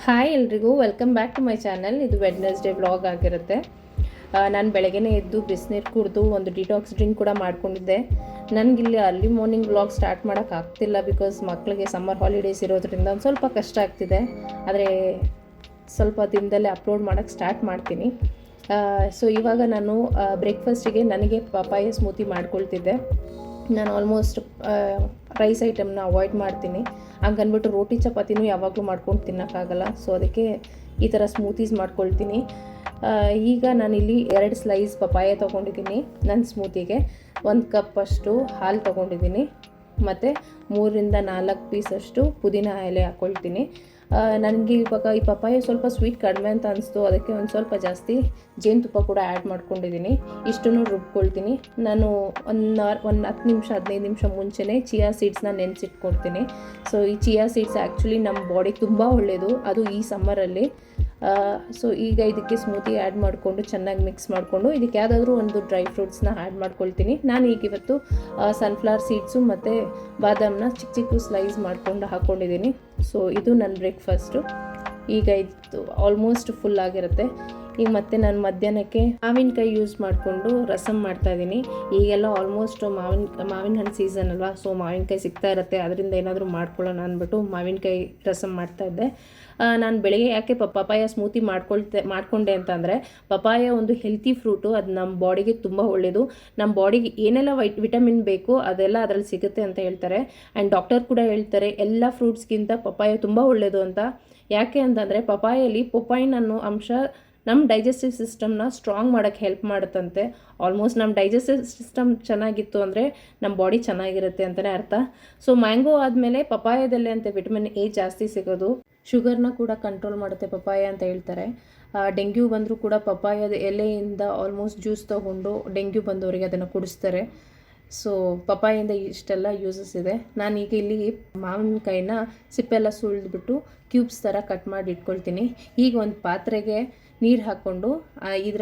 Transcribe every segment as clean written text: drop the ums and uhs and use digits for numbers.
Hi ಎಲ್ರಿಗೂ welcome back to my channel. ಇದು Wednesday vlog ಆಗಿರುತ್ತೆ. ನಾನು ಬೆಳಗ್ಗೆನೇ ಎದ್ದು ಬಿಸಿನೀರು ಕುಡಿದು ಒಂದು ಡಿಟಾಕ್ಸ್ ಡ್ರಿಂಕ್ ಕೂಡ ಮಾಡ್ಕೊಂಡಿದ್ದೆ. ನನಗಿಲ್ಲಿ ಅರ್ಲಿ ಮಾರ್ನಿಂಗ್ ವ್ಲಾಗ್ ಸ್ಟಾರ್ಟ್ ಮಾಡೋಕ್ಕಾಗ್ತಿಲ್ಲ ಬಿಕಾಸ್ ಮಕ್ಕಳಿಗೆ ಸಮ್ಮರ್ ಹಾಲಿಡೇಸ್ ಇರೋದ್ರಿಂದ ಒಂದು ಸ್ವಲ್ಪ ಕಷ್ಟ ಆಗ್ತಿದೆ. ಆದರೆ ಸ್ವಲ್ಪ ದಿನದಲ್ಲೇ ಅಪ್ಲೋಡ್ ಮಾಡೋಕ್ಕೆ ಸ್ಟಾರ್ಟ್ ಮಾಡ್ತೀನಿ. ಸೊ ಇವಾಗ ನಾನು ಬ್ರೇಕ್ಫಾಸ್ಟಿಗೆ ನನಗೆ ಪಪಾಯ ಸ್ಮೂತಿ ಮಾಡ್ಕೊಳ್ತಿದ್ದೆ. ನಾನು ಆಲ್ಮೋಸ್ಟ್ ರೈಸ್ ಐಟಮ್ನ ಅವಾಯ್ಡ್ ಮಾಡ್ತೀನಿ. ಹಂಗನ್ಬಿಟ್ಟು ರೋಟಿ ಚಪಾತಿನೂ ಯಾವಾಗಲೂ ಮಾಡ್ಕೊಂಡು ತಿನ್ನೋಕ್ಕಾಗಲ್ಲ. ಸೊ ಅದಕ್ಕೆ ಈ ಥರ ಸ್ಮೂತೀಸ್ ಮಾಡ್ಕೊಳ್ತೀನಿ. ಈಗ ನಾನಿಲ್ಲಿ 2 ಸ್ಲೈಸ್ ಪಪಾಯ ತೊಗೊಂಡಿದ್ದೀನಿ. ನನ್ನ ಸ್ಮೂತಿಗೆ 1 ಕಪ್ಪಷ್ಟು ಹಾಲು ತೊಗೊಂಡಿದ್ದೀನಿ ಮತ್ತು 3-4 ಪೀಸಷ್ಟು ಪುದೀನ ಎಲೆ ಹಾಕ್ಕೊಳ್ತೀನಿ. ನನಗೆ ಇವಾಗ ಈ ಪಪಾಯ ಸ್ವಲ್ಪ ಸ್ವೀಟ್ ಕಡಿಮೆ ಅಂತ ಅನಿಸ್ತು. ಅದಕ್ಕೆ ಒಂದು ಸ್ವಲ್ಪ ಜಾಸ್ತಿ ಜೇನುತುಪ್ಪ ಕೂಡ ಆ್ಯಡ್ ಮಾಡ್ಕೊಂಡಿದ್ದೀನಿ. ಇಷ್ಟನ್ನು ರುಬ್ಕೊಳ್ತೀನಿ. ನಾನು ಒಂದು 10 ನಿಮಿಷ 15 ನಿಮಿಷ ಮುಂಚೆನೇ ಚಿಯಾ ಸೀಡ್ಸ್ನ ನೆನೆಸಿಟ್ಕೊಳ್ತೀನಿ. ಸೊ ಈ ಚಿಯಾ ಸೀಡ್ಸ್ ಆ್ಯಕ್ಚುಲಿ ನಮ್ಮ ಬಾಡಿಗೆ ತುಂಬ ಒಳ್ಳೆಯದು, ಅದು ಈ ಸಮ್ಮರಲ್ಲಿ. ಸೊ ಈಗ ಇದಕ್ಕೆ ಸ್ಮೂತಿ ಆ್ಯಡ್ ಮಾಡಿಕೊಂಡು ಚೆನ್ನಾಗಿ ಮಿಕ್ಸ್ ಮಾಡಿಕೊಂಡು ಇದಕ್ಕೆ ಯಾವುದಾದ್ರೂ ಒಂದು ಡ್ರೈ ಫ್ರೂಟ್ಸ್ನ ಆ್ಯಡ್ ಮಾಡ್ಕೊಳ್ತೀನಿ. ನಾನು ಈಗ ಇವತ್ತು ಸನ್ಫ್ಲವರ್ ಸೀಡ್ಸು ಮತ್ತು ಬಾದಾಮನ್ನ ಚಿಕ್ಕ ಚಿಕ್ಕ ಸ್ಲೈಸ್ ಮಾಡ್ಕೊಂಡು ಹಾಕ್ಕೊಂಡಿದ್ದೀನಿ. ಸೊ ಇದು ನನ್ನ ಬ್ರೇಕ್ಫಾಸ್ಟು. ಈಗ ಇದು ಆಲ್ಮೋಸ್ಟ್ ಫುಲ್ ಆಗಿರುತ್ತೆ. ಈಗ ಮತ್ತೆ ನಾನು ಮಧ್ಯಾಹ್ನಕ್ಕೆ ಮಾವಿನಕಾಯಿ ಯೂಸ್ ಮಾಡಿಕೊಂಡು ರಸಮ್ ಮಾಡ್ತಾಯಿದ್ದೀನಿ. ಈಗೆಲ್ಲ ಆಲ್ಮೋಸ್ಟ್ ಮಾವಿನ ಹಣ್ಣು ಸೀಸನ್ ಅಲ್ವಾ, ಸೊ ಮಾವಿನಕಾಯಿ ಸಿಗ್ತಾ ಇರುತ್ತೆ. ಅದರಿಂದ ಏನಾದರೂ ಮಾಡ್ಕೊಳ್ಳೋಣ ಅಂದ್ಬಿಟ್ಟು ಮಾವಿನಕಾಯಿ ರಸಮ್ ಮಾಡ್ತಾಯಿದ್ದೆ. ನಾನು ಬೆಳಗ್ಗೆ ಯಾಕೆ ಪಪಾಯ ಸ್ಮೂತಿ ಮಾಡ್ಕೊಂಡೆ ಅಂತಂದರೆ, ಪಪಾಯ ಒಂದು ಹೆಲ್ತಿ ಫ್ರೂಟು. ಅದು ನಮ್ಮ ಬಾಡಿಗೆ ತುಂಬ ಒಳ್ಳೆಯದು. ನಮ್ಮ ಬಾಡಿಗೆ ಏನೆಲ್ಲ ವಿಟಮಿನ್ ಬೇಕು ಅದೆಲ್ಲ ಅದರಲ್ಲಿ ಸಿಗುತ್ತೆ ಅಂತ ಹೇಳ್ತಾರೆ. ಆ್ಯಂಡ್ ಡಾಕ್ಟರ್ ಕೂಡ ಹೇಳ್ತಾರೆ ಎಲ್ಲ ಫ್ರೂಟ್ಸ್ಗಿಂತ ಪಪಾಯ ತುಂಬ ಒಳ್ಳೆಯದು ಅಂತ. ಯಾಕೆ ಅಂತಂದರೆ ಪಪಾಯಲ್ಲಿ ಪೊಪೈನ್ ಅನ್ನೋ ಅಂಶ ನಮ್ಮ ಡೈಜೆಸ್ಟಿವ್ ಸಿಸ್ಟಮ್ನ ಸ್ಟ್ರಾಂಗ್ ಮಾಡೋಕ್ಕೆ ಹೆಲ್ಪ್ ಮಾಡುತ್ತಂತೆ. ಆಲ್ಮೋಸ್ಟ್ ನಮ್ಮ ಡೈಜೆಸ್ಟಿವ್ ಸಿಸ್ಟಮ್ ಚೆನ್ನಾಗಿತ್ತು ಅಂದರೆ ನಮ್ಮ ಬಾಡಿ ಚೆನ್ನಾಗಿರುತ್ತೆ ಅಂತಲೇ ಅರ್ಥ. ಸೊ ಮ್ಯಾಂಗೋ ಆದಮೇಲೆ ಪಪಾಯದಲ್ಲೇ ಅಂತ ವಿಟಮಿನ್ ಎ ಜಾಸ್ತಿ ಸಿಗೋದು. ಶುಗರ್ನ ಕೂಡ ಕಂಟ್ರೋಲ್ ಮಾಡುತ್ತೆ ಪಪಾಯ ಅಂತ ಹೇಳ್ತಾರೆ. ಡೆಂಗ್ಯೂ ಬಂದರೂ ಕೂಡ ಪಪಾಯದ ಎಲೆಯಿಂದ ಆಲ್ಮೋಸ್ಟ್ ಜ್ಯೂಸ್ ತೊಗೊಂಡು ಡೆಂಗ್ಯೂ ಬಂದವರಿಗೆ ಅದನ್ನು ಕುಡಿಸ್ತಾರೆ. ಸೊ ಪಪಾಯಿಂದ ಇಷ್ಟೆಲ್ಲ ಯೂಸಸ್ ಇದೆ. ನಾನೀಗ ಇಲ್ಲಿ ಮಾವಿನಕಾಯಿನ ಸಿಪ್ಪೆಲ್ಲ ಸುಳಿದ್ಬಿಟ್ಟು ಕ್ಯೂಬ್ಸ್ ಥರ ಕಟ್ ಮಾಡಿ ಇಟ್ಕೊಳ್ತೀನಿ. ಈಗ ಒಂದು ಪಾತ್ರೆಗೆ ನೀರು ಹಾಕ್ಕೊಂಡು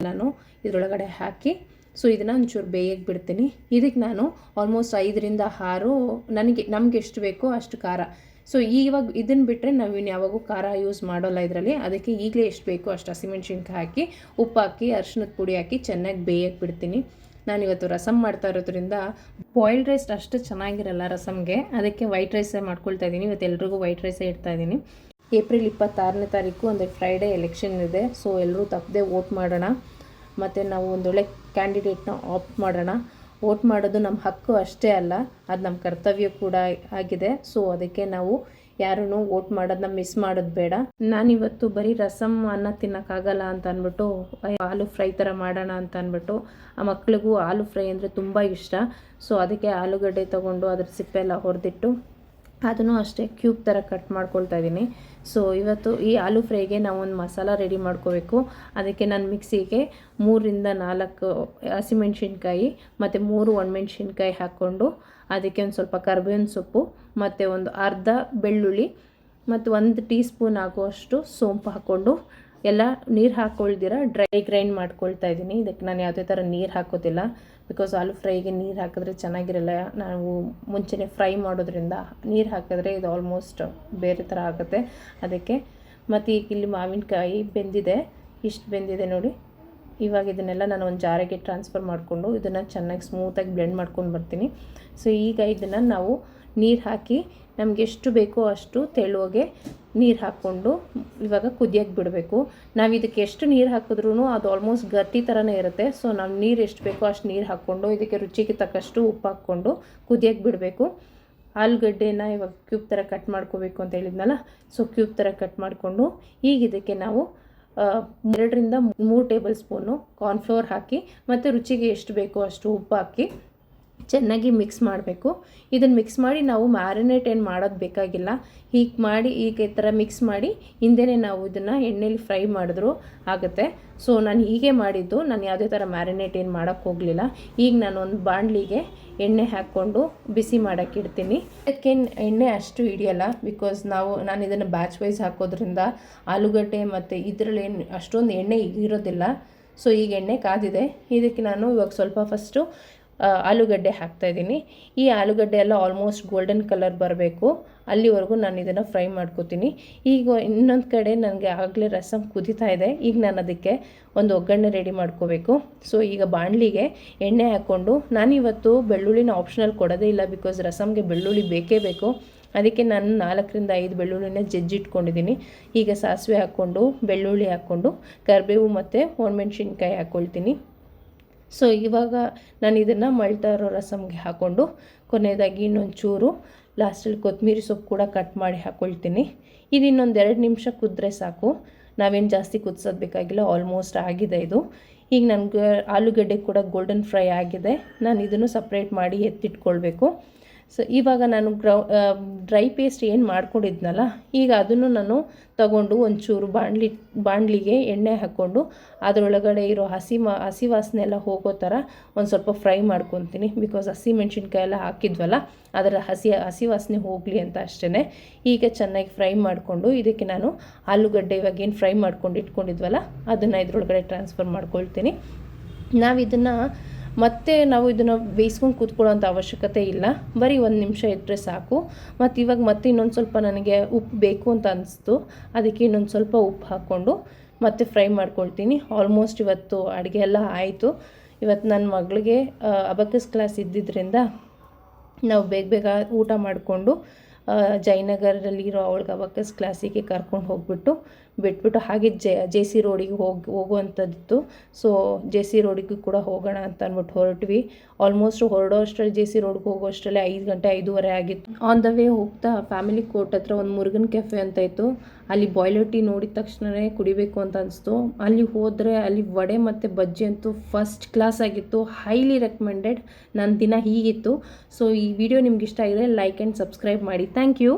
ನಾನು ಇದರೊಳಗಡೆ ಹಾಕಿ ಸೊ ಇದನ್ನು ಒಂಚೂರು ಬೇಯಕ್ಕೆ ಬಿಡ್ತೀನಿ. ಇದಕ್ಕೆ ನಾನು ಆಲ್ಮೋಸ್ಟ್ 5-6 ನಮಗೆ ಎಷ್ಟು ಬೇಕೋ ಅಷ್ಟು ಖಾರ. ಸೊ ಇವಾಗ ಇದನ್ನು ಬಿಟ್ಟರೆ ನಾವು ಯಾವಾಗೂ ಖಾರ ಯೂಸ್ ಮಾಡೋಲ್ಲ ಇದರಲ್ಲಿ. ಅದಕ್ಕೆ ಈಗಲೇ ಎಷ್ಟು ಬೇಕೋ ಅಷ್ಟು ಹಸಿಮೆಣ್ಸಿನ್ಕಾಯಿ ಹಾಕಿ ಉಪ್ಪು ಹಾಕಿ ಅರಿಶಿನದ ಪುಡಿ ಹಾಕಿ ಚೆನ್ನಾಗಿ ಬೇಯಕ್ಕೆ ಬಿಡ್ತೀನಿ. ನಾನಿವತ್ತು ರಸಮ್ ಮಾಡ್ತಾ ಇರೋದ್ರಿಂದ ಬಾಯ್ಲ್ಡ್ ರೈಸ್ ಅಷ್ಟು ಚೆನ್ನಾಗಿರಲ್ಲ ರಸಮ್ಗೆ, ಅದಕ್ಕೆ ವೈಟ್ ರೈಸೇ ಮಾಡ್ಕೊಳ್ತಾ ಇದ್ದೀನಿ. ಇವತ್ತು ಎಲ್ರಿಗೂ ವೈಟ್ ರೈಸೇ ಇಡ್ತಾಯಿದ್ದೀನಿ. ಏಪ್ರಿಲ್ 26ನೇ ತಾರೀಕು ಒಂದು ಫ್ರೈಡೇ ಎಲೆಕ್ಷನ್ ಇದೆ. ಸೊ ಎಲ್ಲರೂ ತಪ್ಪದೆ ವೋಟ್ ಮಾಡೋಣ ಮತ್ತು ನಾವು ಒಂದೊಳ್ಳೆ ಕ್ಯಾಂಡಿಡೇಟ್ನ ಆಪ್ಟ್ ಮಾಡೋಣ. ವೋಟ್ ಮಾಡೋದು ನಮ್ಮ ಹಕ್ಕು ಅಷ್ಟೇ ಅಲ್ಲ, ಅದು ನಮ್ಮ ಕರ್ತವ್ಯ ಕೂಡ ಆಗಿದೆ. ಸೊ ಅದಕ್ಕೆ ನಾವು ಯಾರೂ ವೋಟ್ ಮಾಡೋದನ್ನ ಮಿಸ್ ಮಾಡೋದು ಬೇಡ. ನಾನಿವತ್ತು ಬರೀ ರಸಮ್ ಅನ್ನ ತಿನ್ನೋಕ್ಕಾಗಲ್ಲ ಅಂತ ಅಂದ್ಬಿಟ್ಟು ಆಲೂ ಫ್ರೈ ಥರ ಮಾಡೋಣ ಅಂತ ಅಂದ್ಬಿಟ್ಟು, ಆ ಮಕ್ಳಿಗೂ ಆಲೂ ಫ್ರೈ ಅಂದರೆ ತುಂಬ ಇಷ್ಟ. ಸೊ ಅದಕ್ಕೆ ಆಲೂಗಡ್ಡೆ ತೊಗೊಂಡು ಅದ್ರ ಸಿಪ್ಪೆಲ್ಲ ಹೊಡೆದಿಟ್ಟು ಅದನ್ನು ಅಷ್ಟೇ ಕ್ಯೂಬ್ ಥರ ಕಟ್ ಮಾಡ್ಕೊಳ್ತಾ ಇದ್ದೀನಿ. ಸೊ ಇವತ್ತು ಈ ಆಲೂ ಫ್ರೈಗೆ ನಾವು ಒಂದು ಮಸಾಲ ರೆಡಿ ಮಾಡ್ಕೋಬೇಕು. ಅದಕ್ಕೆ ನಾನು ಮಿಕ್ಸಿಗೆ 3-4 ಹಸಿಮೆಣ್ಸಿನ್ಕಾಯಿ ಮತ್ತು 3 ಒಣಮೆಣ್ಸಿನ್ಕಾಯಿ ಹಾಕ್ಕೊಂಡು ಅದಕ್ಕೆ ಒಂದು ಸ್ವಲ್ಪ ಕರಿಬೇವಿನ ಸೊಪ್ಪು ಮತ್ತು ಒಂದು ಅರ್ಧ ಬೆಳ್ಳುಳ್ಳಿ ಮತ್ತು 1 ಟೀ ಸ್ಪೂನ್ ಆಗುವಷ್ಟು ಸೋಂಪು ಹಾಕ್ಕೊಂಡು ಎಲ್ಲ ನೀರು ಹಾಕ್ಕೊಳ್ದಿರ ಡ್ರೈ ಗ್ರೈಂಡ್ ಮಾಡ್ಕೊಳ್ತಾ ಇದ್ದೀನಿ. ಇದಕ್ಕೆ ನಾನು ಯಾವುದೇ ಥರ ನೀರು ಹಾಕೋದಿಲ್ಲ ಬಿಕಾಸ್ ಆಲೂ ಫ್ರೈಗೆ ನೀರು ಹಾಕಿದ್ರೆ ಚೆನ್ನಾಗಿರಲ್ಲ. ನಾವು ಮುಂಚೆನೇ ಫ್ರೈ ಮಾಡೋದ್ರಿಂದ ನೀರು ಹಾಕಿದ್ರೆ ಇದು ಆಲ್ಮೋಸ್ಟ್ ಬೇರೆ ಥರ ಆಗುತ್ತೆ ಅದಕ್ಕೆ. ಮತ್ತು ಈಗ ಇಲ್ಲಿ ಮಾವಿನಕಾಯಿ ಬೆಂದಿದೆ, ಇಷ್ಟು ಬೆಂದಿದೆ ನೋಡಿ. ಇವಾಗ ಇದನ್ನೆಲ್ಲ ನಾನು ಒಂದು ಜಾರಿಗೆ ಟ್ರಾನ್ಸ್ಫರ್ ಮಾಡಿಕೊಂಡು ಇದನ್ನು ಚೆನ್ನಾಗಿ ಸ್ಮೂತಾಗಿ ಬ್ಲೆಂಡ್ ಮಾಡ್ಕೊಂಡು ಬರ್ತೀನಿ. ಸೊ ಈಗ ಇದನ್ನು ನಾವು ನೀರು ಹಾಕಿ ನಮಗೆ ಎಷ್ಟು ಬೇಕೋ ಅಷ್ಟು ತೆಳುವಾಗೆ ನೀರು ಹಾಕ್ಕೊಂಡು ಇವಾಗ ಕುದಿಯೋಕ್ಕೆ ಬಿಡಬೇಕು. ನಾವು ಇದಕ್ಕೆ ಎಷ್ಟು ನೀರು ಹಾಕಿದ್ರೂ ಅದು ಆಲ್ಮೋಸ್ಟ್ ಗಟ್ಟಿ ಥರನೇ ಇರುತ್ತೆ. ಸೊ ನಾವು ನೀರು ಎಷ್ಟು ಬೇಕೋ ಅಷ್ಟು ನೀರು ಹಾಕ್ಕೊಂಡು ಇದಕ್ಕೆ ರುಚಿಗೆ ತಕ್ಕಷ್ಟು ಉಪ್ಪು ಹಾಕ್ಕೊಂಡು ಕುದಿಯೋಕ್ಕೆ ಬಿಡಬೇಕು. ಆಲೂಗಡ್ಡೆನ ಇವಾಗ ಕ್ಯೂಬ್ ಥರ ಕಟ್ ಮಾಡ್ಕೋಬೇಕು ಅಂತ ಹೇಳಿದ್ನಲ್ಲ, ಸೊ ಕ್ಯೂಬ್ ಥರ ಕಟ್ ಮಾಡಿಕೊಂಡು ಈಗ ಇದಕ್ಕೆ ನಾವು 2-3 ಟೇಬಲ್ ಸ್ಪೂನು ಕಾರ್ನ್ಫ್ಲೋರ್ ಹಾಕಿ ಮತ್ತು ರುಚಿಗೆ ಎಷ್ಟು ಬೇಕೋ ಅಷ್ಟು ಉಪ್ಪು ಹಾಕಿ ಚೆನ್ನಾಗಿ ಮಿಕ್ಸ್ ಮಾಡಬೇಕು. ಇದನ್ನು ಮಿಕ್ಸ್ ಮಾಡಿ ನಾವು ಮ್ಯಾರಿನೇಟ್ ಏನು ಮಾಡೋದು ಬೇಕಾಗಿಲ್ಲ. ಹೀಗೆ ಮಾಡಿ ಈಗ ಈ ಥರ ಮಿಕ್ಸ್ ಮಾಡಿ ಹಿಂದೆಯೇ ನಾವು ಇದನ್ನು ಎಣ್ಣೆಲಿ ಫ್ರೈ ಮಾಡಿದ್ರು ಆಗುತ್ತೆ. ಸೊ ನಾನು ಹೀಗೆ ಮಾಡಿದ್ದು, ನಾನು ಯಾವುದೇ ಥರ ಮ್ಯಾರಿನೇಟ್ ಏನು ಮಾಡೋಕ್ಕೆ ಹೋಗಲಿಲ್ಲ. ಈಗ ನಾನು ಒಂದು ಬಾಣಲಿಗೆ ಎಣ್ಣೆ ಹಾಕ್ಕೊಂಡು ಬಿಸಿ ಮಾಡೋಕ್ಕೆ ಇಡ್ತೀನಿ. ಅದಕ್ಕೆ ಎಣ್ಣೆ ಅಷ್ಟು ಹಿಡಿಯಲ್ಲ ಬಿಕಾಸ್ ನಾನು ಇದನ್ನು ಬ್ಯಾಚ್ ವೈಸ್ ಹಾಕೋದ್ರಿಂದ ಆಲೂಗಡ್ಡೆ ಮತ್ತು ಇದರಲ್ಲಿ ಏನು ಅಷ್ಟೊಂದು ಎಣ್ಣೆ ಇರೋದಿಲ್ಲ. ಸೊ ಈಗ ಎಣ್ಣೆ ಕಾದಿದೆ. ಇದಕ್ಕೆ ನಾನು ಇವಾಗ ಸ್ವಲ್ಪ ಫಸ್ಟು ಆಲೂಗಡ್ಡೆ ಹಾಕ್ತಾಯಿದ್ದೀನಿ. ಈ ಆಲೂಗಡ್ಡೆ ಎಲ್ಲ ಆಲ್ಮೋಸ್ಟ್ ಗೋಲ್ಡನ್ ಕಲರ್ ಬರಬೇಕು, ಅಲ್ಲಿವರೆಗೂ ನಾನು ಇದನ್ನು ಫ್ರೈ ಮಾಡ್ಕೋತೀನಿ. ಈಗ ಇನ್ನೊಂದು ಕಡೆ ನನಗೆ ಆಗಲೇ ರಸಮ್ ಕುದೀತಾ ಇದೆ. ಈಗ ನಾನು ಅದಕ್ಕೆ ಒಂದು ಒಗ್ಗರಣೆ ರೆಡಿ ಮಾಡ್ಕೋಬೇಕು. ಸೊ ಈಗ ಬಾಣಲಿಗೆ ಎಣ್ಣೆ ಹಾಕ್ಕೊಂಡು, ನಾನಿವತ್ತು ಬೆಳ್ಳುಳ್ಳಿನ ಆಪ್ಷನಲ್ ಕೊಡೋದೇ ಇಲ್ಲ, ಬಿಕಾಸ್ ರಸಮ್ಗೆ ಬೆಳ್ಳುಳ್ಳಿ ಬೇಕೇ ಬೇಕು. ಅದಕ್ಕೆ ನಾನು 4ರಿಂದ 5 ಬೆಳ್ಳುಳ್ಳಿನ ಜಜ್ಜಿಟ್ಕೊಂಡಿದ್ದೀನಿ. ಈಗ ಸಾಸಿವೆ ಹಾಕ್ಕೊಂಡು, ಬೆಳ್ಳುಳ್ಳಿ ಹಾಕ್ಕೊಂಡು, ಕರಿಬೇವು ಮತ್ತು ಒಣಮೆಣ್ಸಿನ್ಕಾಯಿ ಹಾಕ್ಕೊಳ್ತೀನಿ. ಸೊ ಇವಾಗ ನಾನು ಇದನ್ನು ಮಳ್ತಾ ಇರೋ ರಸಮ್ಗೆ ಹಾಕ್ಕೊಂಡು, ಕೊನೆಯದಾಗಿ ಇನ್ನೊಂಚೂರು ಲಾಸ್ಟಲ್ಲಿ ಕೊತ್ತಂಬರಿ ಸೊಪ್ಪು ಕೂಡ ಕಟ್ ಮಾಡಿ ಹಾಕ್ಕೊಳ್ತೀನಿ. ಇದು ಇನ್ನೊಂದು 2 ನಿಮಿಷ ಕುದ್ರೆ ಸಾಕು, ನಾವೇನು ಜಾಸ್ತಿ ಕುದಿಸೋದು ಬೇಕಾಗಿಲ್ಲ. ಆಲ್ಮೋಸ್ಟ್ ಆಗಿದೆ ಇದು. ಈಗ ನನಗೆ ಆಲೂಗಡ್ಡೆ ಕೂಡ ಗೋಲ್ಡನ್ ಫ್ರೈ ಆಗಿದೆ. ನಾನು ಇದನ್ನು ಸಪ್ರೇಟ್ ಮಾಡಿ ಎತ್ತಿಟ್ಕೊಳ್ಬೇಕು. ಸೊ ಇವಾಗ ನಾನು ಡ್ರೈ ಪೇಸ್ಟ್ ಏನು ಮಾಡ್ಕೊಂಡಿದ್ನಲ್ಲ, ಈಗ ಅದನ್ನು ನಾನು ತಗೊಂಡು ಒಂಚೂರು ಬಾಣಲಿಗೆ ಎಣ್ಣೆ ಹಾಕ್ಕೊಂಡು ಅದರೊಳಗಡೆ ಇರೋ ಹಸಿ ವಾಸನೆ ಎಲ್ಲ ಹೋಗೋ ಥರ ಒಂದು ಸ್ವಲ್ಪ ಫ್ರೈ ಮಾಡ್ಕೊತೀನಿ. ಬಿಕಾಸ್ ಹಸಿ ಮೆಣಸಿನ್ಕಾಯಿ ಎಲ್ಲ ಹಾಕಿದ್ವಲ್ಲ, ಅದರ ಹಸಿ ವಾಸನೆ ಹೋಗಲಿ ಅಂತ ಅಷ್ಟೇ. ಈಗ ಚೆನ್ನಾಗಿ ಫ್ರೈ ಮಾಡಿಕೊಂಡು ಇದಕ್ಕೆ ನಾನು ಆಲೂಗಡ್ಡೆ ಇವಾಗ ಏನು ಫ್ರೈ ಮಾಡ್ಕೊಂಡು ಇಟ್ಕೊಂಡಿದ್ವಲ್ಲ ಅದನ್ನು ಇದರೊಳಗಡೆ ಟ್ರಾನ್ಸ್ಫರ್ ಮಾಡ್ಕೊಳ್ತೀನಿ. ನಾವು ಇದನ್ನು ಬೇಯಿಸ್ಕೊಂಡು ಕೂತ್ಕೊಳ್ಳೋಂಥ ಅವಶ್ಯಕತೆ ಇಲ್ಲ, ಬರೀ 1 ನಿಮಿಷ ಇಟ್ಟರೆ ಸಾಕು. ಮತ್ತು ಇವಾಗ ಮತ್ತೆ ಇನ್ನೊಂದು ಸ್ವಲ್ಪ ನನಗೆ ಉಪ್ಪು ಬೇಕು ಅಂತ ಅನಿಸ್ತು, ಅದಕ್ಕೆ ಇನ್ನೊಂದು ಸ್ವಲ್ಪ ಉಪ್ಪು ಹಾಕ್ಕೊಂಡು ಮತ್ತೆ ಫ್ರೈ ಮಾಡ್ಕೊಳ್ತೀನಿ. ಆಲ್ಮೋಸ್ಟ್ ಇವತ್ತು ಅಡುಗೆ ಎಲ್ಲ ಆಯಿತು. ಇವತ್ತು ನನ್ನ ಮಗಳಿಗೆ ಅಬಕಸ್ ಕ್ಲಾಸ್ ಇದ್ದಿದ್ದರಿಂದ ನಾವು ಬೇಗ ಊಟ ಮಾಡಿಕೊಂಡು ಜಯನಗರದಲ್ಲಿರೋ ಅವಳಿಗೆ ಅಬಕಸ್ ಕ್ಲಾಸಿಗೆ ಕರ್ಕೊಂಡು ಬಿಟ್ಬಿಟ್ಟು ಹಾಗೆ ಜೆ ಸಿ ರೋಡಿಗೆ ಹೋಗುವಂಥದ್ದಿತ್ತು. ಸೊ ಜೆ ಸಿ ರೋಡಿಗೂ ಕೂಡ ಹೋಗೋಣ ಅಂತ ಅಂದ್ಬಿಟ್ಟು ಹೊರಟ್ವಿ. ಆಲ್ಮೋಸ್ಟ್ ಹೊರಡೋ ಅಷ್ಟರಲ್ಲಿ ಜೆ ಸಿ ರೋಡ್ಗೆ ಹೋಗೋ ಅಷ್ಟರಲ್ಲಿ 5 ಗಂಟೆ 5:30 ಆಗಿತ್ತು. ಆನ್ ದ ವೇ ಹೋಗ್ತಾ ಫ್ಯಾಮಿಲಿ ಕೋರ್ಟ್ ಹತ್ರ ಒಂದು ಮುರುಗನ್ ಕೆಫೆ ಅಂತ ಇತ್ತು. ಅಲ್ಲಿ ಬಾಯ್ಲರ್ ಟೀ ನೋಡಿದ ತಕ್ಷಣವೇ ಕುಡಿಬೇಕು ಅಂತ ಅನಿಸ್ತು. ಅಲ್ಲಿ ಹೋದರೆ ಅಲ್ಲಿ ವಡೆ ಮತ್ತು ಬಜ್ಜಿ ಅಂತೂ ಫಸ್ಟ್ ಕ್ಲಾಸ್ ಆಗಿತ್ತು. Highly recommended. ನನ್ನ ದಿನ ಹೀಗಿತ್ತು. ಸೊ ಈ ವಿಡಿಯೋ ನಿಮ್ಗೆ ಇಷ್ಟ ಆಗಿದೆ, ಲೈಕ್ ಆ್ಯಂಡ್ ಸಬ್ಸ್ಕ್ರೈಬ್ ಮಾಡಿ. Thank you.